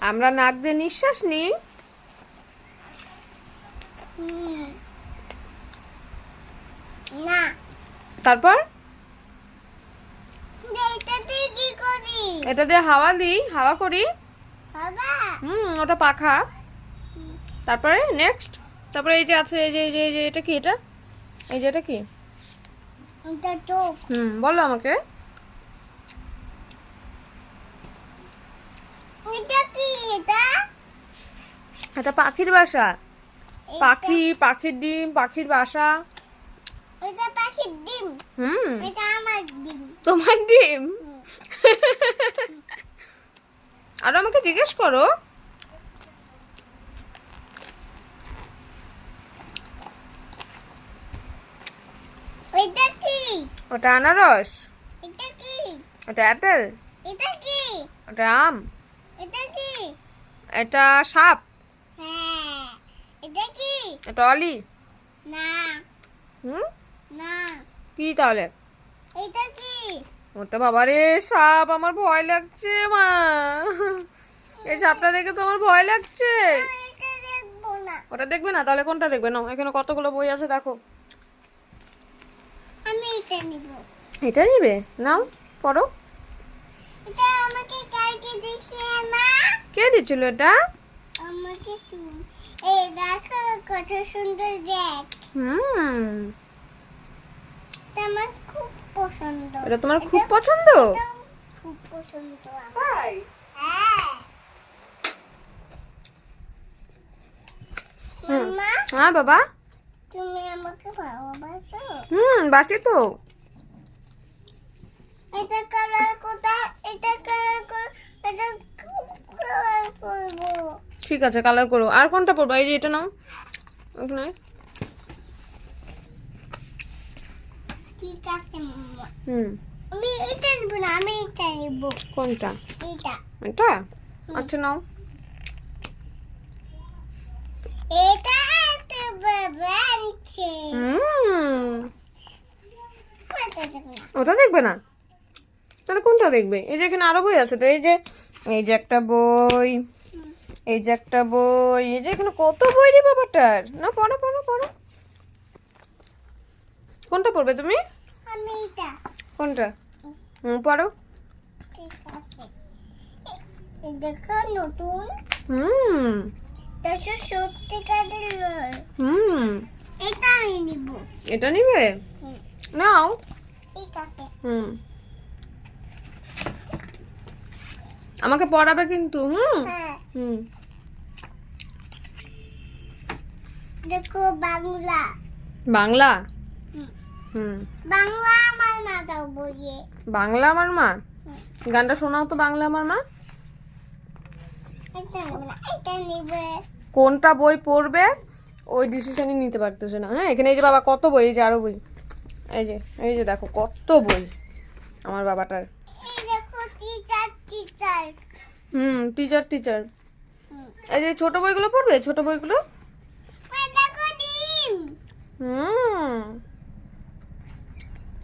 আমরা নাক দিয়ে নিঃশ্বাস নিই। না। তারপর এটা দিয়ে কি করি? এটা দিয়ে হাওয়া দিই, হাওয়া করি। বাবা। ওটা পাখা। তারপরে নেক্সট, তারপরে এই যে আছে, এই যে এটা কি? এটা এই যে এটা কি? এটা চোখ। বলো আমাকে। এটা কি? এটা পাখির বাসা। পাখির ডিম, পাখির বাসা। এটা পাখির ডিম। এটা আমার ডিম। তোমার ডিম? আর আমাকে জিজ্ঞেস করো। এটা কি? ওটা আনারস। এটা কি? ওটা অ্যাপেল। এটা কি? ওটা আম। এটা কি? এটা সাপ। হ্যাঁ। এটা কি? এটা অলি। না। না। কি তাহলে? এটা কি? ওটা বাবারে সাপ, আমার ভয় লাগছে মা। এই সাপটা দেখে তো আমার ভয় লাগছে। আমি এটা দেখবো না। ওটা দেখবে না? তাহলে কোনটা দেখবে? নাও, এখানে কতগুলো বই আছে দেখো। আমি এটা নিব। এটা নিবে? নাও, পড়ো। এটা আমাকে কালকে দিছে মা। কে দিচ্ছিল এটা? আমাকে তুমি। এই দেখো কত সুন্দর ব্যাগ। এটা আমার খুব পছন্দ। এটা তোমার খুব পছন্দ? এটা খুব পছন্দ আমার। হ্যাঁ। মাম্মা, হ্যাঁ বাবা। তুমি আমাকে ভালোবাসো? বাসি তো। এটা কালার কোথায়? এটা কালার এটা কালার করবো। ঠিক আছে, কালার করো। আর কোনটা পড়বা? এই যে এটা নাও, ওখানে। ঠিক আছে মাম্মা। হুম। আমি এটা নিব না, আমি এটা নিব। কোনটা? এটা। এটা? আচ্ছা নাও। এটা একটা বাবা আনছে। ওটা দেখবে না? তাহলে কোনটা দেখবে? এই যে এখানে আরো বই আছে তো। এই যে একটা বই, এই যে একটা বই, এই যে এখানে কত বই রে বাবাটার। না, পড়ো পড়ো পড়ো। কোনটা পড়বে তুমি? আমি এটা। কোনটা? পড়ো। ঠিক আছে। দেখো নতুন। এটা সত্যিকারের রোল। এটা আমি নিব। এটা নিবে? নাও। ঠিক আছে। আমাকে পড়াবে কিন্তু। হ্যাঁ। দেখো বাংলা। বাংলা? বাংলা আমার মা দাও বইয়ে। বাংলা আমার মা? গানটা শোনাও তো, বাংলা আমার মা। এটা নিবে না, এটা নিবে। কোনটা বই পড়বে ওই ডিসিশনই নিতে পারতেছে না। হ্যাঁ, এখানে এই যে বাবা কত বই, এই যে আরো বই। এই যে দেখো কত বই আমার বাবাটার। এই দেখো টিচার। টিচার। এই যে ছোট বইগুলো পড়বে, ছোট বইগুলো। ওই দেখো ডিম।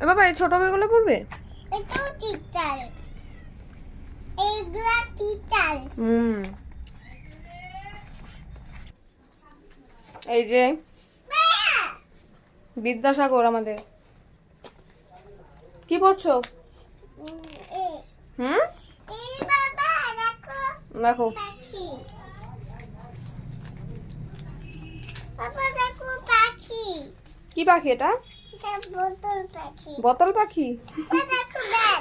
এ বাবা, এই ছোট বইগুলো পড়বে। এটাও টিচার। এইগুলা টিচার। এই যে বিদ্যাসাগর আমাদের। কি পড়ছো? এই বাবা দেখো। দেখো। পাখি। বাবা দেখো পাখি। কি পাখি এটা? এটা বোতল পাখি। বোতল পাখি? বাবা দেখো ব্যাগ।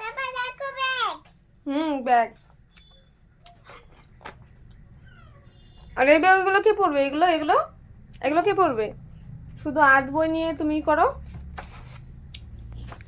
বাবা দেখো ব্যাগ। ব্যাগ। আর এই বইগুলো কি পড়বে? এগুলো কি পড়বে? শুধু আর্ট বই নিয়ে তুমি করো।